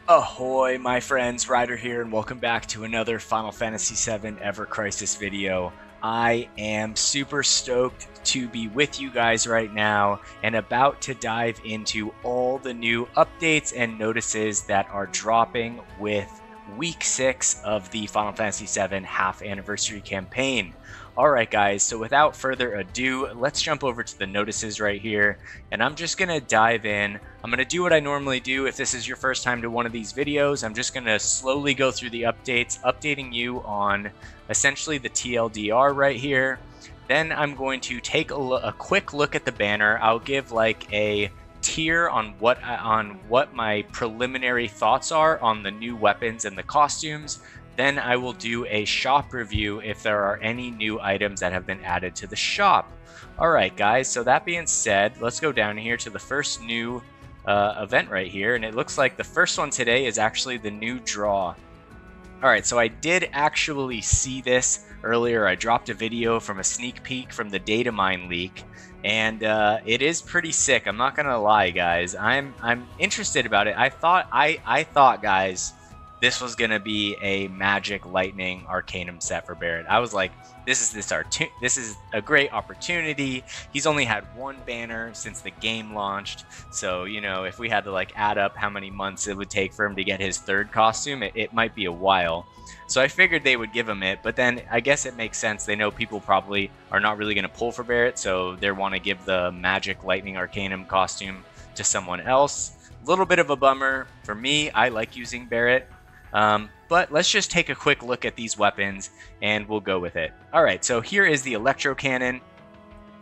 Ahoy, my friends, Ryder here, and welcome back to another Final Fantasy VII Ever Crisis video. I am super stoked to be with you guys right now and about to dive into all the new updates and notices that are dropping with Week 6 of the Final Fantasy VII Half Anniversary campaign. Alright guys, so without further ado, let's jump over to the notices right here, and I'm just going to dive in. I'm going to do what I normally do if this is your first time to one of these videos. I'm just going to slowly go through the updates, updating you on essentially the TLDR right here. Then I'm going to take a quick look at the banner. I'll give like a tier on what my preliminary thoughts are on the new weapons and the costumes. Then I will do a shop review if there are any new items that have been added to the shop. Alright guys, so that being said, let's go down here to the first new event right here, and it looks like the first one today is actually the new draw. Alright, so I did actually see this earlier. I dropped a video from a sneak peek from the data mine leak, and it is pretty sick. I'm not gonna lie guys, I'm interested about it. I thought guys, this was going to be a Magic Lightning Arcanum set for Barret. I was like, this is a great opportunity. He's only had one banner since the game launched. So, you know, if we had to like add up how many months it would take for him to get his third costume, it might be a while. So I figured they would give him it, but then I guess it makes sense. They know people probably are not really going to pull for Barret, so they want to give the Magic Lightning Arcanum costume to someone else. A little bit of a bummer. For me, I like using Barret. But let's just take a quick look at these weapons and we'll go with it. Alright, so here is the Electro Cannon,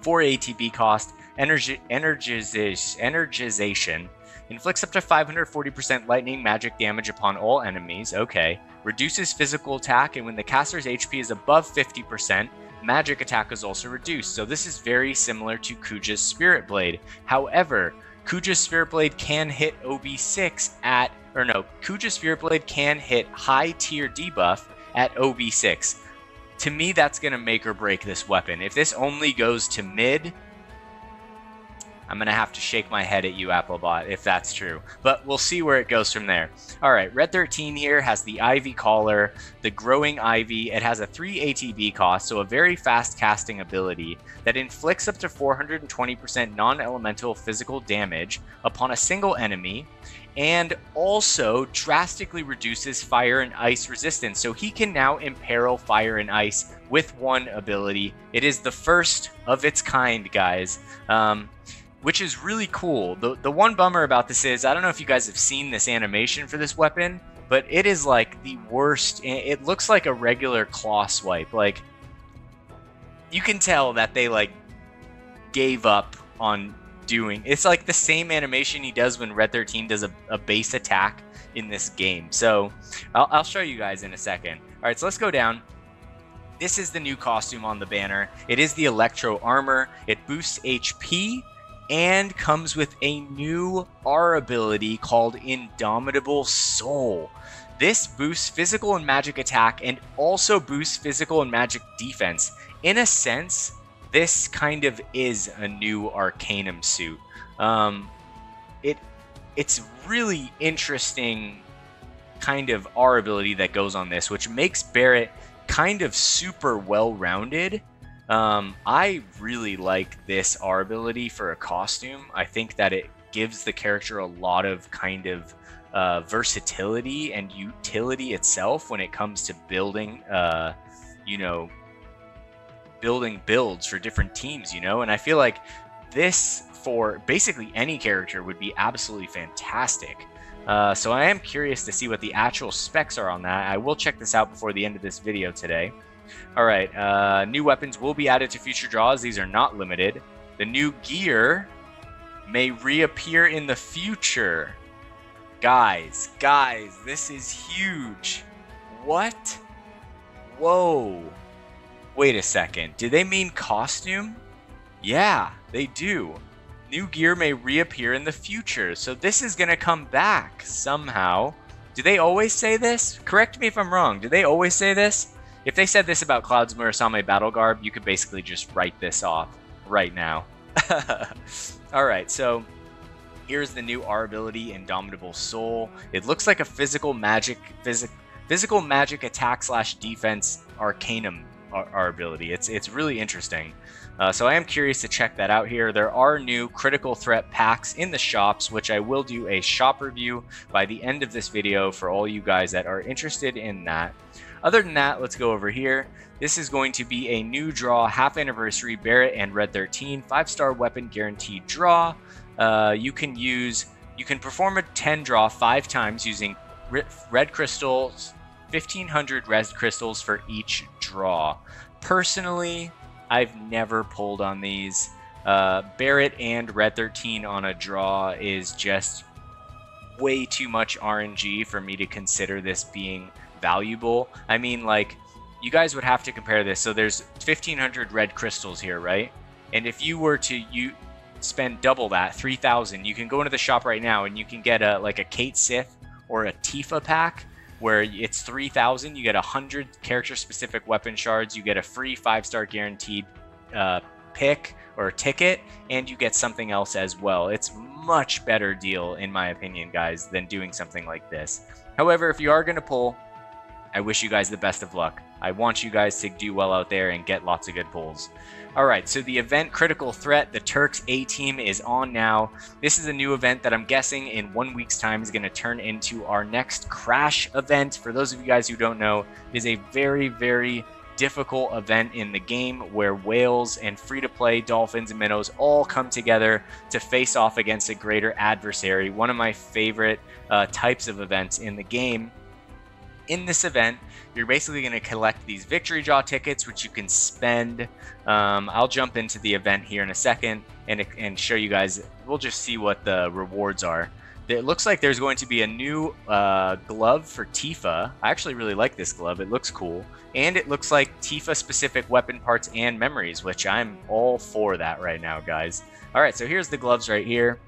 4 ATB cost, energization, inflicts up to 540% lightning magic damage upon all enemies, okay, reduces physical attack, and when the caster's HP is above 50%, magic attack is also reduced. So this is very similar to Kuja's Spirit Blade. However, Kuja's Spirit Blade can hit OB6 Kuja's Spirit Blade can hit high tier debuff at OB6. To me, that's going to make or break this weapon. If this only goes to mid, I'm going to have to shake my head at you, Applebot, if that's true. But we'll see where it goes from there. Alright, Red 13 here has the Ivy Collar, the Growing Ivy. It has a 3 ATB cost, so a very fast casting ability that inflicts up to 420% non-elemental physical damage upon a single enemy, and also drastically reduces fire and ice resistance. So he can now imperil fire and ice with one ability. It is the first of its kind, guys. Which is really cool. The one bummer about this is, I don't know if you guys have seen this animation for this weapon, but it is like the worst. It looks like a regular claw swipe. Like, you can tell that they like gave up on doing. It's like the same animation he does when Red 13 does a base attack in this game. So I'll show you guys in a second. Alright, so let's go down. This is the new costume on the banner. It is the Electro Armor. It boosts HP and comes with a new R ability called Indomitable Soul. This boosts physical and magic attack and also boosts physical and magic defense. In a sense, this kind of is a new Arcanum suit. It's really interesting kind of R ability that goes on this, which makes Barret kind of super well-rounded. I really like this R ability for a costume. I think that it gives the character a lot of kind of versatility and utility itself when it comes to building, building builds for different teams, and I feel like this for basically any character would be absolutely fantastic. So I am curious to see what the actual specs are on that. I will check this out before the end of this video today. Alright, new weapons will be added to future draws. These are not limited. The new gear may reappear in the future. Guys, this is huge. What? Whoa. Wait a second. Do they mean costume? Yeah, they do. New gear may reappear in the future. So this is going to come back somehow. Do they always say this? Correct me if I'm wrong. Do they always say this? If they said this about Cloud's Murasame Battle Garb, you could basically just write this off right now. Alright, so here's the new R ability, Indomitable Soul. It looks like a physical magic attack / defense arcanum R ability. It's really interesting. So I am curious to check that out here. There are new critical threat packs in the shops, which I will do a shop review by the end of this video for all you guys that are interested in that. Other than that, let's go over here. This is going to be a new draw, half anniversary Barret and Red 13 5-star weapon guaranteed draw. You can perform a 10 draw 5 times using red crystals, 1500 red crystals for each draw. Personally, I've never pulled on these. Barret and Red 13 on a draw is just way too much RNG for me to consider this being valuable. I mean, like, you guys would have to compare this. So there's 1500 red crystals here, right? And if you were to spend double that, 3000, you can go into the shop right now and you can get like a Kate Sith or a Tifa pack where it's 3000. You get 100 character specific weapon shards, you get a free 5-star guaranteed pick or ticket, and you get something else as well. It's much better deal in my opinion, guys, than doing something like this. However, if you are going to pull, I wish you guys the best of luck. I want you guys to do well out there and get lots of good pulls. Alright, so the event Critical Threat, the Turks A-Team is on now. This is a new event that I'm guessing in 1 week's time is going to turn into our next Crash event. For those of you guys who don't know, it is a very, very difficult event in the game where whales and free-to-play dolphins and minnows all come together to face off against a greater adversary. One of my favorite types of events in the game. In this event, you're basically going to collect these victory draw tickets, which you can spend. I'll jump into the event here in a second and show you guys. We'll just see what the rewards are. It looks like there's going to be a new glove for Tifa. I actually really like this glove. It looks cool. And it looks like Tifa-specific weapon parts and memories, which I'm all for that right now, guys. All right, so here's the gloves right here.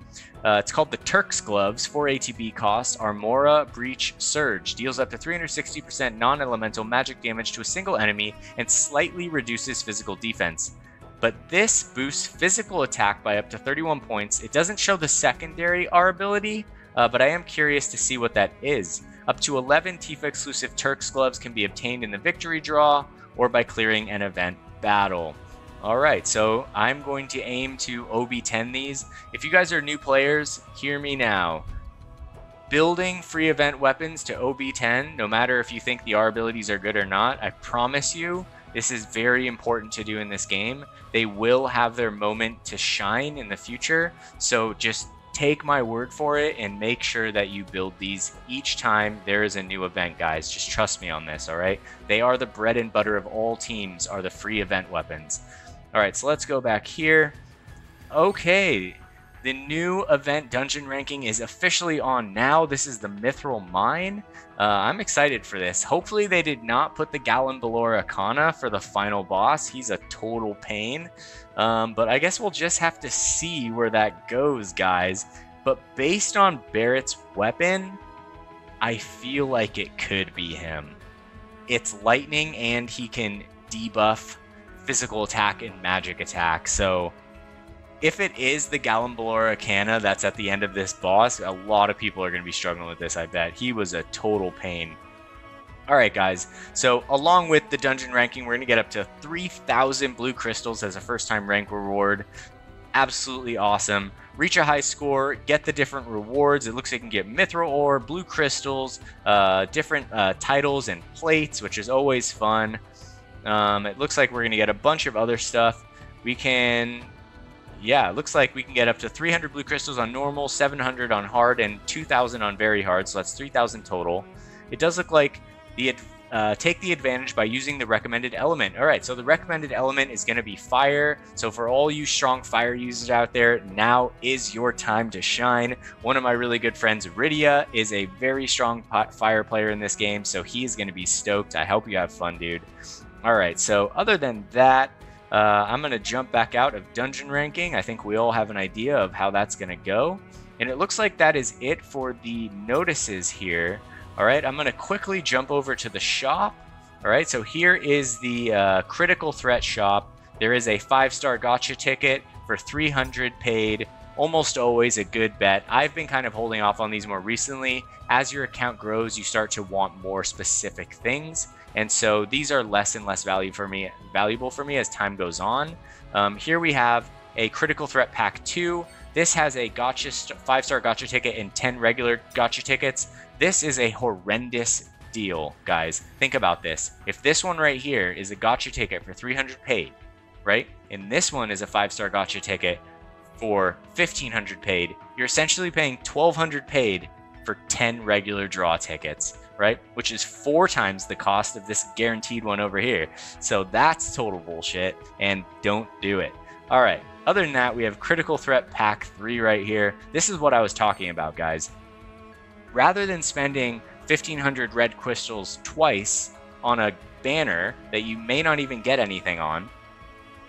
It's called the Turks Gloves. 4 ATB cost. Armora Breach Surge. Deals up to 360% non-elemental magic damage to a single enemy and slightly reduces physical defense. But this boosts physical attack by up to 31 points. It doesn't show the secondary R ability, but I am curious to see what that is. Up to 11 Tifa exclusive Turks Gloves can be obtained in the victory draw or by clearing an event battle. Alright, so I'm going to aim to OB10 these. If you guys are new players, hear me now. Building free event weapons to OB10, no matter if you think the R abilities are good or not, I promise you, this is very important to do in this game. They will have their moment to shine in the future, so just take my word for it and make sure that you build these each time there is a new event, guys. Just trust me on this, alright? They are the bread and butter of all teams, are the free event weapons. Alright, so let's go back here. Okay, the new event dungeon ranking is officially on now. This is the Mithril Mine. I'm excited for this. Hopefully they did not put the Gallon Belor Akana for the final boss. He's a total pain. But I guess we'll just have to see where that goes, guys. But based on Barret's weapon, I feel like it could be him. It's lightning and he can debuff physical attack and magic attack. So if it is the Gallon Belor Akana that's at the end of this boss, a lot of people are going to be struggling with this, I bet. He was a total pain. Alright guys, so along with the dungeon ranking, we're going to get up to 3,000 blue crystals as a first time rank reward. Absolutely awesome. Reach a high score, get the different rewards. It looks like you can get mithril ore, blue crystals, different titles and plates, which is always fun. It looks like we're going to get a bunch of other stuff. We can... Yeah, it looks like we can get up to 300 blue crystals on normal, 700 on hard, and 2,000 on very hard, so that's 3,000 total. It does look like the take the advantage by using the recommended element. Alright, so the recommended element is going to be fire. So for all you strong fire users out there, now is your time to shine. One of my really good friends, Rydia, is a very strong fire player in this game, so he's going to be stoked. I hope you have fun, dude. Alright, so other than that, I'm going to jump back out of dungeon ranking. I think we all have an idea of how that's going to go. And it looks like that is it for the notices here. All right, I'm going to quickly jump over to the shop. All right, so here is the critical threat shop. There is a 5-star gotcha ticket for 300 paid. Almost always a good bet. I've been kind of holding off on these more recently. As your account grows, you start to want more specific things. And so these are less and less valuable for me as time goes on. Here we have a critical threat pack 2. This has a gotcha 5-star gotcha ticket and 10 regular gotcha tickets. This is a horrendous deal, guys. Think about this. If this one right here is a gotcha ticket for 300 paid, right? And this one is a 5-star gotcha ticket for 1500 paid, you're essentially paying 1200 paid for 10 regular draw tickets, right? Which is 4 times the cost of this guaranteed one over here. So that's total bullshit, and don't do it. All right, other than that, we have critical threat pack 3 right here. This is what I was talking about, guys. Rather than spending 1500 red crystals twice on a banner that you may not even get anything on,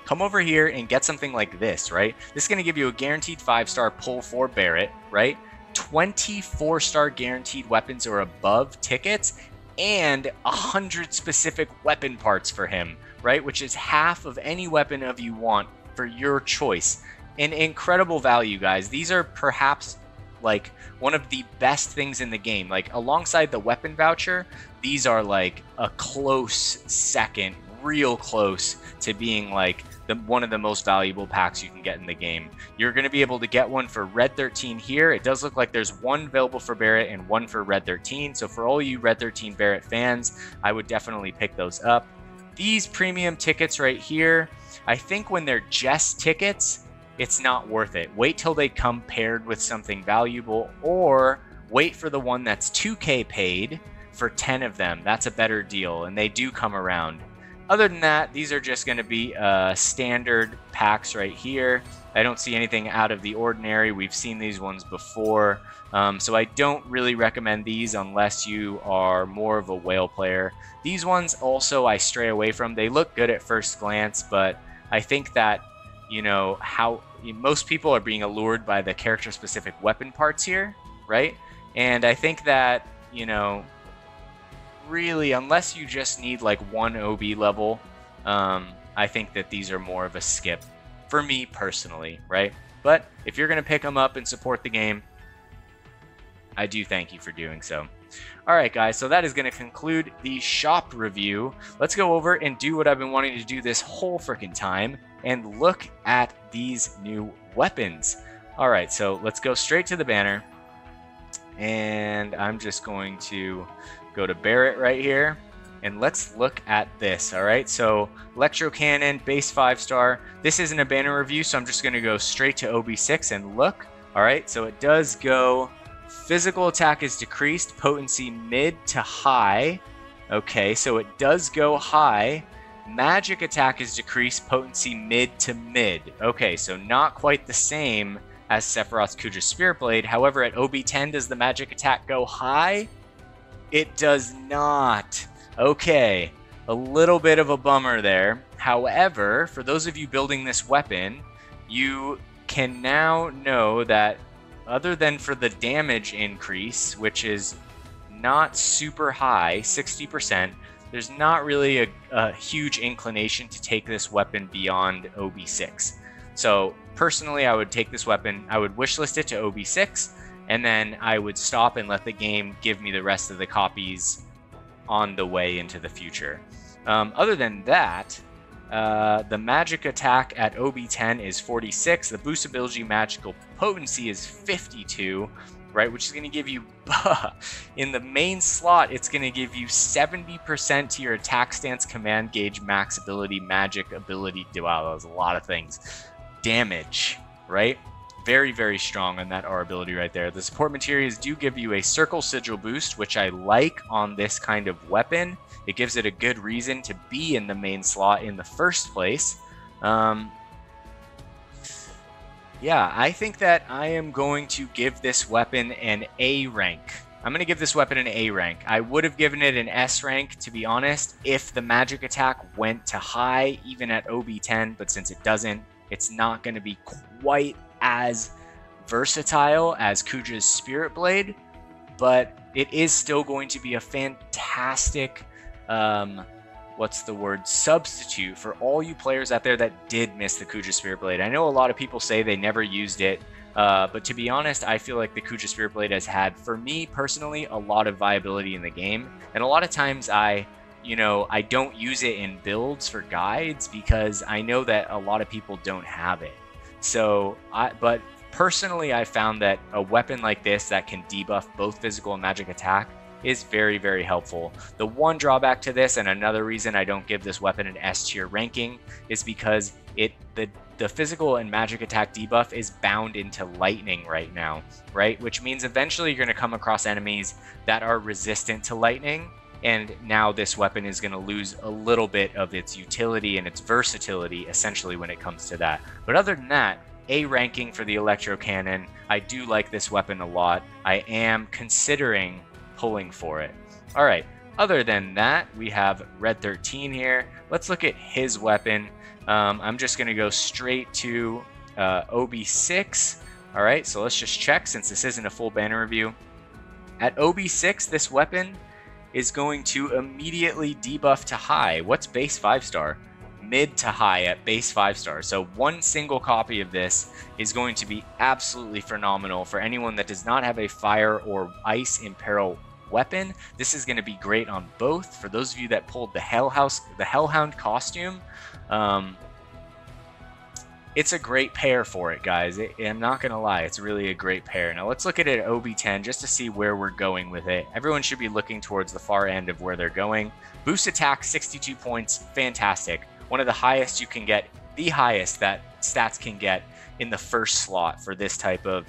come over here and get something like this, right? This is going to give you a guaranteed 5-star pull for Barret, right? 24-star guaranteed weapons or above tickets, and 100 specific weapon parts for him, right? Which is half of any weapon of you want for your choice. An incredible value, guys. These are perhaps like one of the best things in the game. Like alongside the weapon voucher, these are like a close second, real close to being like one of the most valuable packs you can get in the game. You're going to be able to get one for Red 13 here. It does look like there's one available for Barret and one for Red 13. So for all you Red 13 Barret fans, I would definitely pick those up. These premium tickets right here, I think when they're just tickets, it's not worth it. Wait till they come paired with something valuable, or wait for the one that's 2K paid for 10 of them. That's a better deal, and they do come around. Other than that, these are just going to be standard packs right here. I don't see anything out of the ordinary. We've seen these ones before. So I don't really recommend these unless you are more of a whale player. These ones also I stray away from. They look good at first glance, but I think that, you know, how most people are being allured by the character-specific weapon parts here, right? And I think that, you know, really, unless you just need like one OB level, I think that these are more of a skip for me personally, right? But if you're going to pick them up and support the game, I do thank you for doing so. All right, guys, so that is going to conclude the shop review. Let's go over and do what I've been wanting to do this whole freaking time and look at these new weapons. All right, so let's go straight to the banner. And I'm just going to go to Barret right here, and let's look at this. All right, so Electro Cannon, base 5-star. This isn't a banner review, so I'm just going to go straight to OB6 and look. All right, so it does go physical attack is decreased, potency mid to high. Okay, so it does go high. Magic attack is decreased, potency mid to mid. Okay, so not quite the same as Sephiroth's Kuja's Spirit Blade. However, at OB10, does the magic attack go high? It does not. Okay, a little bit of a bummer there. However, for those of you building this weapon, you can now know that other than for the damage increase, which is not super high, 60%, there's not really a huge inclination to take this weapon beyond OB6. So personally, I would take this weapon, I would wishlist it to OB6, and then I would stop and let the game give me the rest of the copies on the way into the future. Other than that, the magic attack at OB10 is 46. The boost ability magical potency is 52, right? Which is going to give you, in the main slot, it's going to give you 70% to your attack stance, command gauge, max ability, magic ability. Wow, that was a lot of things. Damage, right? Very, very strong on that R ability right there. The support materials do give you a circle sigil boost, which I like on this kind of weapon. It gives it a good reason to be in the main slot in the first place. Yeah, I think that I am going to give this weapon an A rank. I'm going to give this weapon an A rank. I would have given it an S rank, to be honest, if the magic attack went to high, even at OB10, but since it doesn't, it's not going to be quite as versatile as Kuja's Spirit Blade, but it is still going to be a fantastic, what's the word, substitute for all you players out there that did miss the Kuja Spirit Blade. I know a lot of people say they never used it, but to be honest, I feel like the Kuja Spirit Blade has had, for me personally, a lot of viability in the game. And a lot of times I don't use it in builds for guides because I know that a lot of people don't have it. So, but personally, I found that a weapon like this that can debuff both physical and magic attack is very, very helpful. The one drawback to this, and another reason I don't give this weapon an S tier ranking, is because the physical and magic attack debuff is bound into lightning right now, right? Which means eventually you're going to come across enemies that are resistant to lightning, and now this weapon is going to lose a little bit of its utility and its versatility essentially when it comes to that. But other than that, A ranking for the Electro Cannon. I do like this weapon a lot. I am considering pulling for it. All right, other than that, we have Red 13 here. Let's look at his weapon. I'm just going to go straight to OB6. All right, so let's just check since this isn't a full banner review. At OB6, this weapon is going to immediately debuff to high. What's base 5-star? Mid to high at base 5-star. So one single copy of this is going to be absolutely phenomenal for anyone that does not have a fire or ice imperil weapon. This is going to be great on both. For those of you that pulled the Hellhound costume, it's a great pair for it, guys. I'm not going to lie, it's really a great pair. Now let's look at it at OB10 just to see where we're going with it. Everyone should be looking towards the far end of where they're going. Boost attack, 62 points, fantastic. One of the highest you can get, the highest that stats can get in the first slot for this type of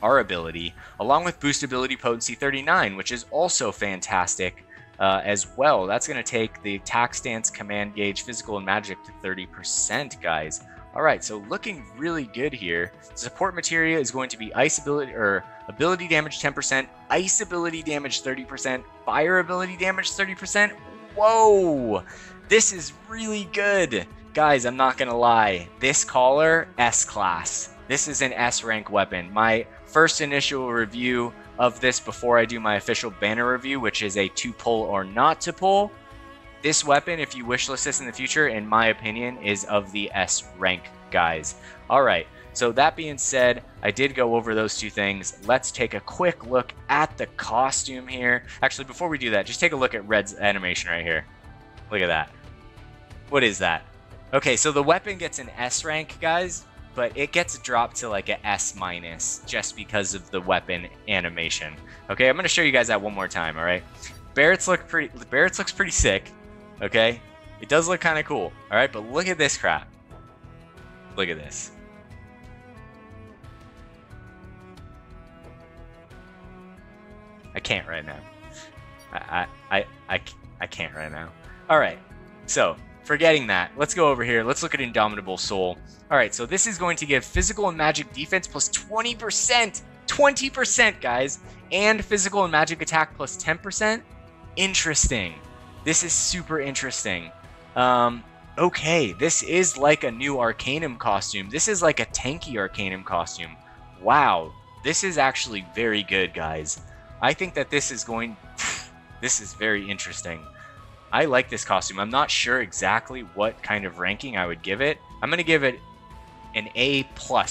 R ability, along with boost ability potency 39, which is also fantastic as well. That's going to take the attack stance, command gauge, physical, and magic to 30%, guys. All right, so looking really good here. Support materia is going to be ice ability or ability damage 10%, ice ability damage 30%, fire ability damage 30%. Whoa, this is really good. Guys, I'm not gonna lie. This collar, S class. This is an S rank weapon. My first initial review of this before I do my official banner review, which is a to pull or not to pull. This weapon, if you wishlist this in the future, in my opinion, is of the S rank, guys. All right, so that being said, I did go over those two things. Let's take a quick look at the costume here. Actually, before we do that, just take a look at Red's animation right here. Look at that. What is that? Okay, so the weapon gets an S rank, guys, but it gets dropped to like an S minus just because of the weapon animation. Okay, I'm gonna show you guys that one more time, all right? Barrett's looks pretty sick. Okay, it does look kind of cool. All right, but look at this crap. Look at this. I can't right now. I can't right now. All right, so forgetting that, let's go over here. Let's look at Indomitable Soul. All right, so this is going to give physical and magic defense plus 20%. 20%, guys, and physical and magic attack plus 10%. Interesting. This is super interesting. Okay, this is like a new Arcanum costume. This is like a tanky Arcanum costume. Wow, this is actually very good, guys. I think that this is this is very interesting. I like this costume. I'm not sure exactly what kind of ranking I would give it. I'm going to give it an A+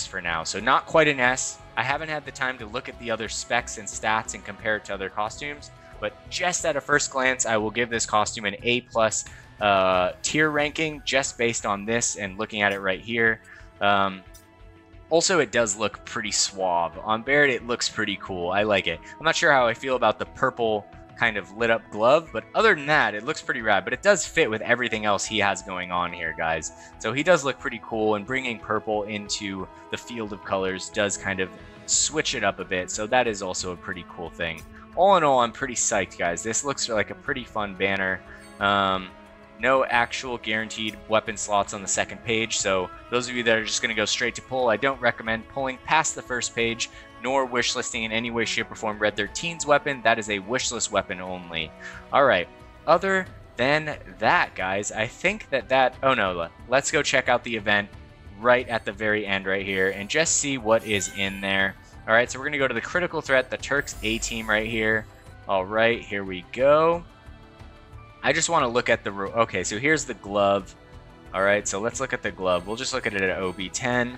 for now, so not quite an S. I haven't had the time to look at the other specs and stats and compare it to other costumes. But just at a first glance, I will give this costume an A+ tier ranking just based on this and looking at it right here. Also, it does look pretty suave. On Barret, it looks pretty cool. I like it. I'm not sure how I feel about the purple kind of lit up glove, but other than that, it looks pretty rad. But it does fit with everything else he has going on here, guys. So he does look pretty cool, and bringing purple into the field of colors does kind of switch it up a bit. So that is also a pretty cool thing. All in all, I'm pretty psyched, guys. This looks like a pretty fun banner. No actual guaranteed weapon slots on the second page, so those of you that are just going to go straight to pull, I don't recommend pulling past the first page, nor wishlisting in any way, shape, or form Red 13's weapon. That is a wishlist weapon only. Alright, other than that, guys, I think that... Oh no, let's go check out the event right at the very end right here and just see what is in there. Alright, so we're going to go to the critical threat, the Turks A team right here. All right, here we go. I just want to look at the... Okay, so here's the glove. All right, so let's look at the glove. We'll just look at it at OB10.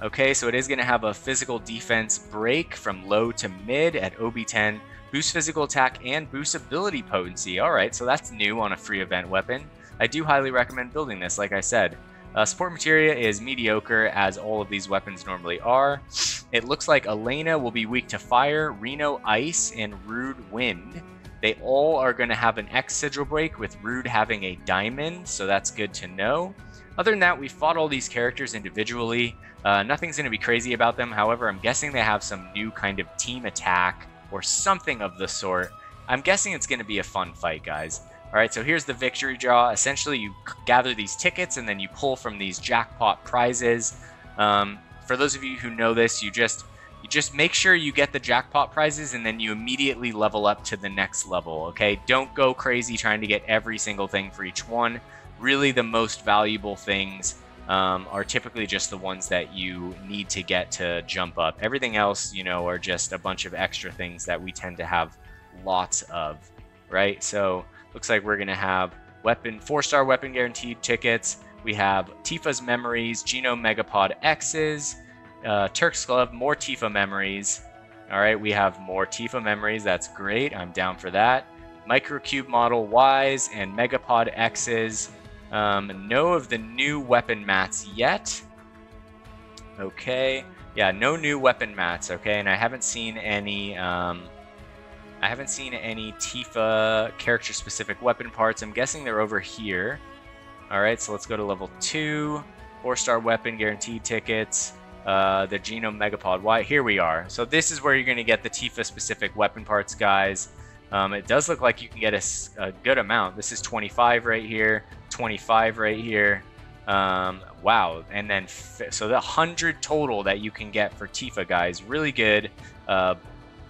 Okay, so it is going to have a physical defense break from low to mid at OB10. Boost physical attack and boost ability potency. All right, so that's new on a free event weapon. I do highly recommend building this, like I said. Support materia is mediocre, as all of these weapons normally are. It looks like Elena will be weak to fire, Reno ice, and Rude wind. They all are going to have an X sigil break, with Rude having a diamond, so that's good to know. Other than that, we fought all these characters individually. Nothing's going to be crazy about them. However, I'm guessing they have some new kind of team attack or something of the sort. I'm guessing it's going to be a fun fight, guys. All right, so here's the victory draw. Essentially, you gather these tickets and then you pull from these jackpot prizes. For those of you who know this, you just make sure you get the jackpot prizes and then you immediately level up to the next level, okay? Don't go crazy trying to get every single thing for each one. Really, the most valuable things are typically just the ones that you need to get to jump up. Everything else, you know, are just a bunch of extra things that we tend to have lots of, right? So looks like we're gonna have weapon, 4-star weapon guaranteed tickets. We have Tifa's memories, Genome Megapod X's, Turk's Glove, more Tifa memories. All right, we have more Tifa memories. That's great. I'm down for that. Microcube model Y's and Megapod X's. No of the new weapon mats yet. Okay, yeah, no new weapon mats. Okay, and I haven't seen any. I haven't seen any Tifa character-specific weapon parts. I'm guessing they're over here. All right, so let's go to level 2. 4-star weapon guaranteed tickets. The Genome Megapod Y. Here we are. So this is where you're going to get the Tifa-specific weapon parts, guys. It does look like you can get a good amount. This is 25 right here, 25 right here. Wow, and then so the 100 total that you can get for Tifa, guys. Really good.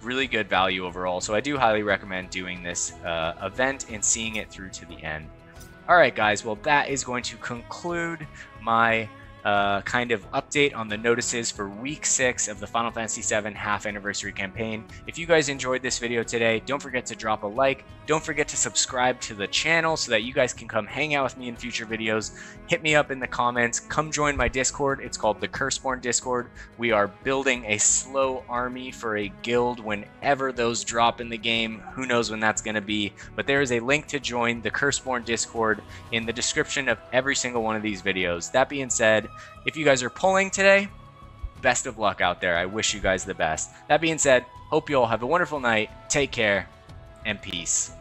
Really good value overall. So I do highly recommend doing this event and seeing it through to the end. All right, guys. Well, that is going to conclude my kind of update on the notices for week 6 of the Final Fantasy VII half anniversary campaign. If you guys enjoyed this video today, don't forget to drop a like. Don't forget to subscribe to the channel so that you guys can come hang out with me in future videos. Hit me up in the comments. Come join my Discord. It's called the Curseborn Discord. We are building a slow army for a guild whenever those drop in the game. Who knows when that's going to be, but there is a link to join the Curseborn Discord in the description of every single one of these videos. That being said, if you guys are pulling today, best of luck out there. I wish you guys the best. That being said, hope you all have a wonderful night. Take care and peace.